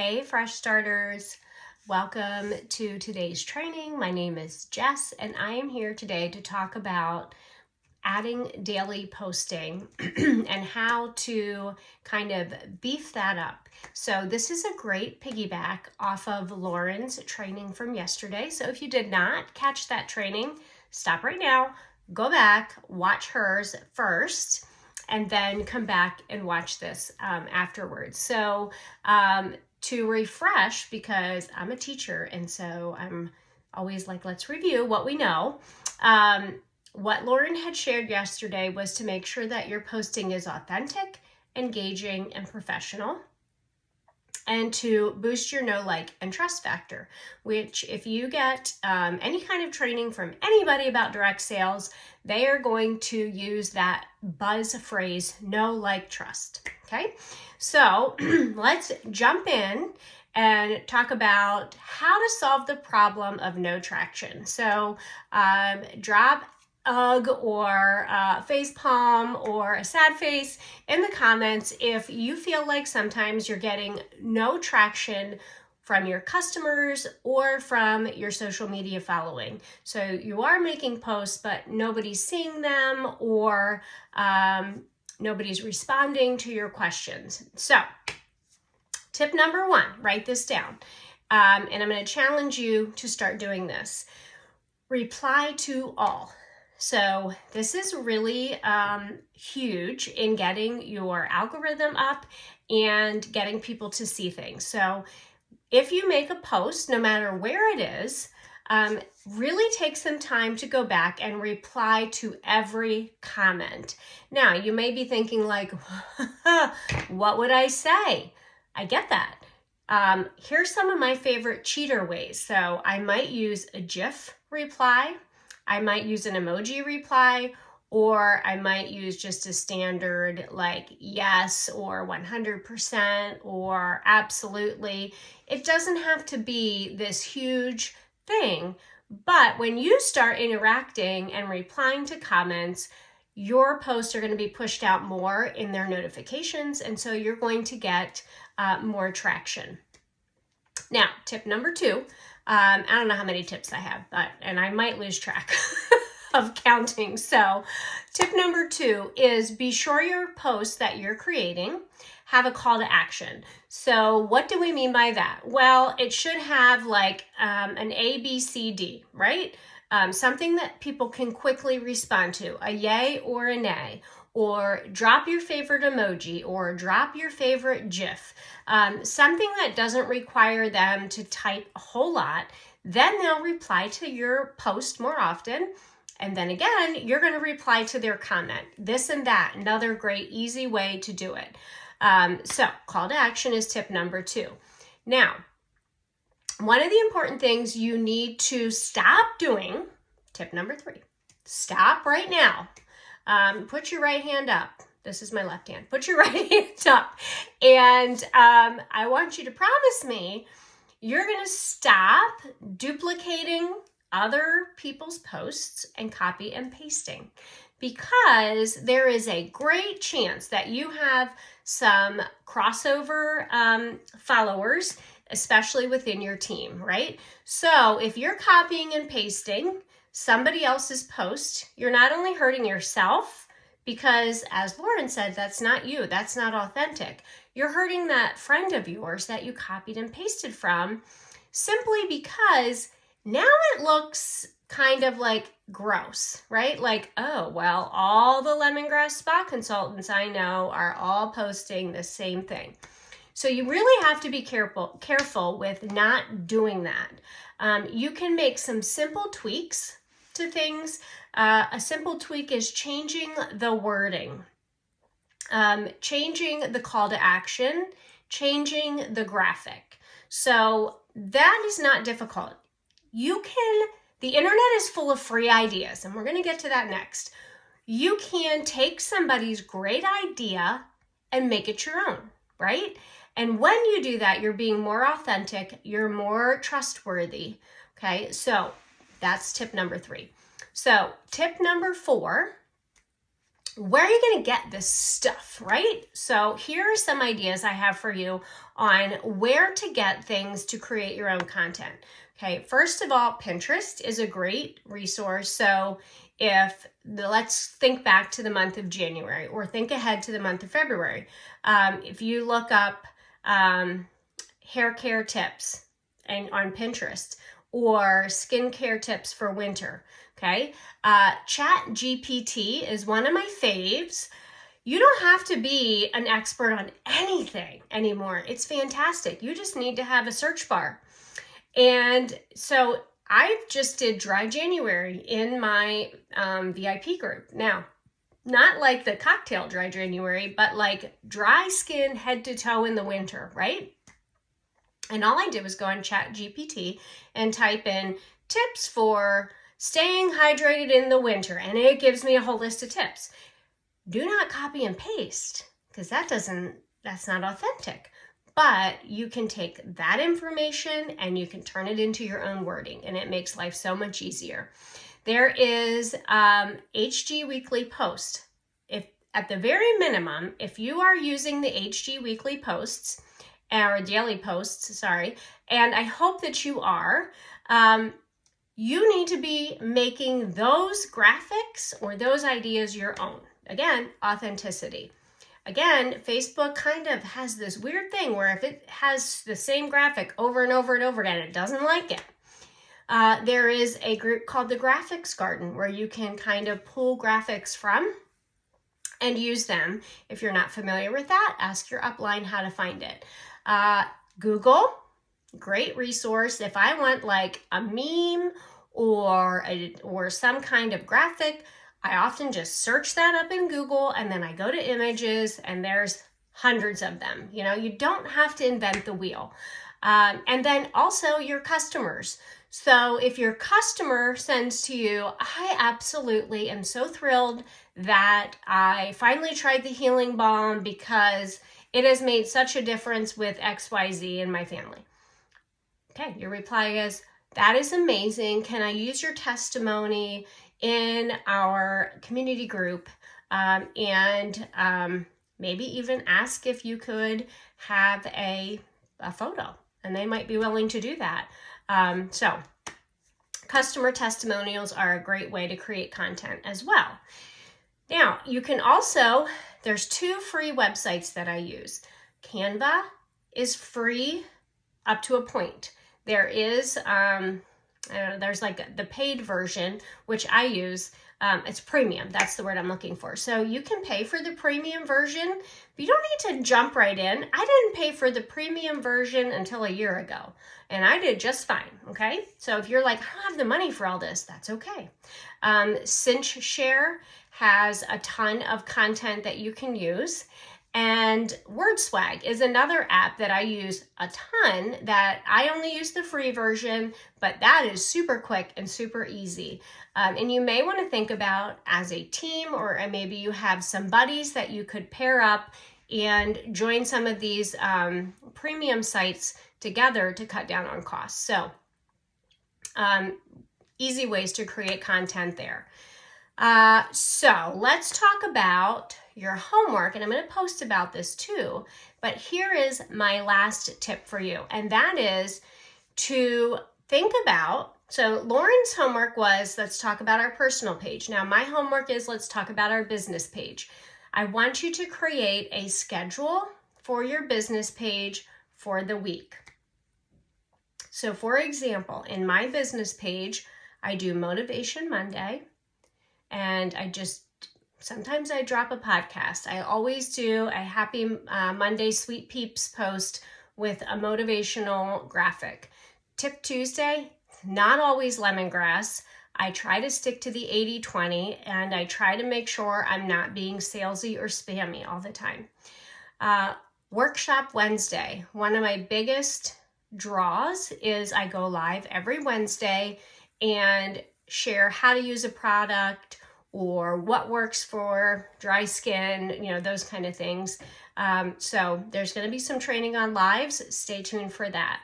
Hey, fresh starters. Welcome to today's training. My name is Jess, and I am here today to talk about adding daily posting and how to kind of beef that up. So this is a great piggyback off of Lauren's training from yesterday. So if you did not catch that training, stop right now, go back, watch hers first, and then come back and watch this afterwards. So to refresh, because I'm a teacher and so I'm always like, let's review what we know. What Lauren had shared yesterday was to make sure that your posting is authentic, engaging, and professional, and to boost your know, like, and trust factor, which if you get any kind of training from anybody about direct sales, they are going to use that buzz phrase, know, like, trust. Okay, so let's jump in and talk about how to solve the problem of no traction. So drop ugh or face palm or a sad face in the comments if you feel like sometimes you're getting no traction from your customers or from your social media following. So you are making posts, but nobody's seeing them, or nobody's responding to your questions. So tip number one, write this down. And I'm going to challenge you to start doing this. Reply to all. So this is really huge in getting your algorithm up and getting people to see things. So if you make a post, no matter where it is, really take some time to go back and reply to every comment. Now, you may be thinking like, what would I say? I get that. Here's some of my favorite cheater ways. So I might use a GIF reply. I might use an emoji reply, or I might use just a standard like yes or 100% or absolutely. It doesn't have to be this huge thing, but when you start interacting and replying to comments, your posts are going to be pushed out more in their notifications, and so you're going to get more traction. Now, tip number two, I don't know how many tips I have, and I might lose track of counting. So tip number two is be sure your posts that you're creating have a call to action. So what do we mean by that? Well, it should have like an A, B, C, D, right? Something that people can quickly respond to, a yay or a nay, or drop your favorite emoji, or drop your favorite GIF, something that doesn't require them to type a whole lot. Then they'll reply to your post more often. And then again, you're going to reply to their comment. This and that, another great easy way to do it. So call to action is tip number two. Now, one of the important things you need to stop doing, tip number three, stop right now. Put your right hand up. This is my left hand. Put your right hand up. And I want you to promise me you're going to stop duplicating other people's posts and copy and pasting, because there is a great chance that you have some crossover followers, especially within your team, right? So if you're copying and pasting somebody else's post, you're not only hurting yourself, because as Lauren said, that's not you, that's not authentic. You're hurting that friend of yours that you copied and pasted from, simply because now it looks kind of like gross, right? Like, oh, well, all the lemongrass spa consultants I know are all posting the same thing. So you really have to be careful with not doing that. You can make some simple tweaks to things. A simple tweak is changing the wording, changing the call to action, changing the graphic. So that is not difficult. The internet is full of free ideas, and we're going to get to that next. You can take somebody's great idea and make it your own, right? And when you do that, you're being more authentic, you're more trustworthy. Okay, so that's tip number three. So tip number four, where are you going to get this stuff, right? So here are some ideas I have for you on where to get things to create your own content. Okay, first of all, Pinterest is a great resource. So let's think back to the month of January or think ahead to the month of February. If you look up hair care tips on Pinterest or skincare tips for winter, okay? ChatGPT is one of my faves. You don't have to be an expert on anything anymore. It's fantastic. You just need to have a search bar. And so I just did dry January in my VIP group. Now, not like the cocktail dry January, but like dry skin head to toe in the winter, right? And all I did was go on ChatGPT and type in tips for staying hydrated in the winter, and it gives me a whole list of tips. Do not copy and paste, because that's not authentic. But you can take that information and you can turn it into your own wording, and it makes life so much easier. There is HG Weekly Post. If at the very minimum, if you are using the HG Weekly Posts, or daily posts, sorry, and I hope that you are, you need to be making those graphics or those ideas your own. Again, authenticity. Again, Facebook kind of has this weird thing where if it has the same graphic over and over and over again, it doesn't like it. There is a group called the Graphics Garden where you can kind of pull graphics from and use them. If you're not familiar with that, ask your upline how to find it. Google, great resource. If I want like a meme or some kind of graphic, I often just search that up in Google, and then I go to images, and there's hundreds of them. You know, you don't have to invent the wheel. And then also your customers. So if your customer sends to you, I absolutely am so thrilled that I finally tried the Healing Balm because it has made such a difference with XYZ in my family. Okay, your reply is, that is amazing. Can I use your testimony in our community group? And maybe even ask if you could have a photo, and they might be willing to do that. So customer testimonials are a great way to create content as well. Now, you can also, there's 2 free websites that I use. Canva is free up to a point. There is, there's like the paid version, which I use. It's premium. That's the word I'm looking for. So you can pay for the premium version, but you don't need to jump right in. I didn't pay for the premium version until a year ago, and I did just fine, okay? So if you're like, I don't have the money for all this, that's okay. CinchShare has a ton of content that you can use. And WordSwag is another app that I use a ton, that I only use the free version, but that is super quick and super easy. And you may want to think about as a team, or maybe you have some buddies that you could pair up and join some of these premium sites together to cut down on costs. So easy ways to create content there. So let's talk about your homework, and I'm going to post about this too, but here is my last tip for you, and that is to think about, so Lauren's homework was, let's talk about our personal page. Now my homework is, let's talk about our business page. I want you to create a schedule for your business page for the week. So for example, in my business page, I do Motivation Monday, and sometimes I drop a podcast. I always do a Happy Monday Sweet Peeps post with a motivational graphic. Tip Tuesday, not always lemongrass. I try to stick to the 80-20, and I try to make sure I'm not being salesy or spammy all the time. Workshop Wednesday, one of my biggest draws is I go live every Wednesday and share how to use a product or what works for dry skin, those kind of things. So there's going to be some training on lives. Stay tuned for that.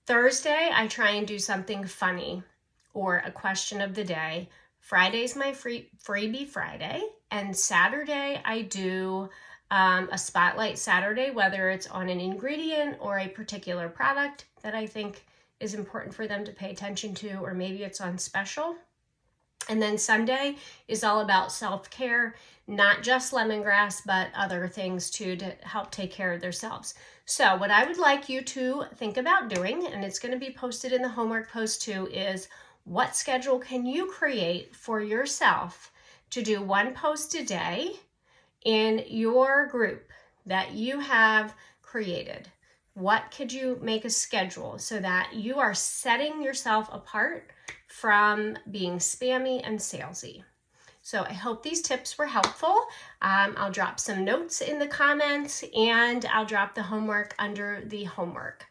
Thursday, I try and do something funny or a question of the day. Friday's my freebie Friday, and Saturday I do a Spotlight Saturday, whether it's on an ingredient or a particular product that I think is important for them to pay attention to, or maybe it's on special. And then Sunday is all about self-care, not just lemongrass, but other things too to help take care of themselves. So what I would like you to think about doing, and it's going to be posted in the homework post too, is what schedule can you create for yourself to do one post a day in your group that you have created? What could you make a schedule so that you are setting yourself apart from being spammy and salesy? So I hope these tips were helpful. I'll drop some notes in the comments, and I'll drop the homework under the homework.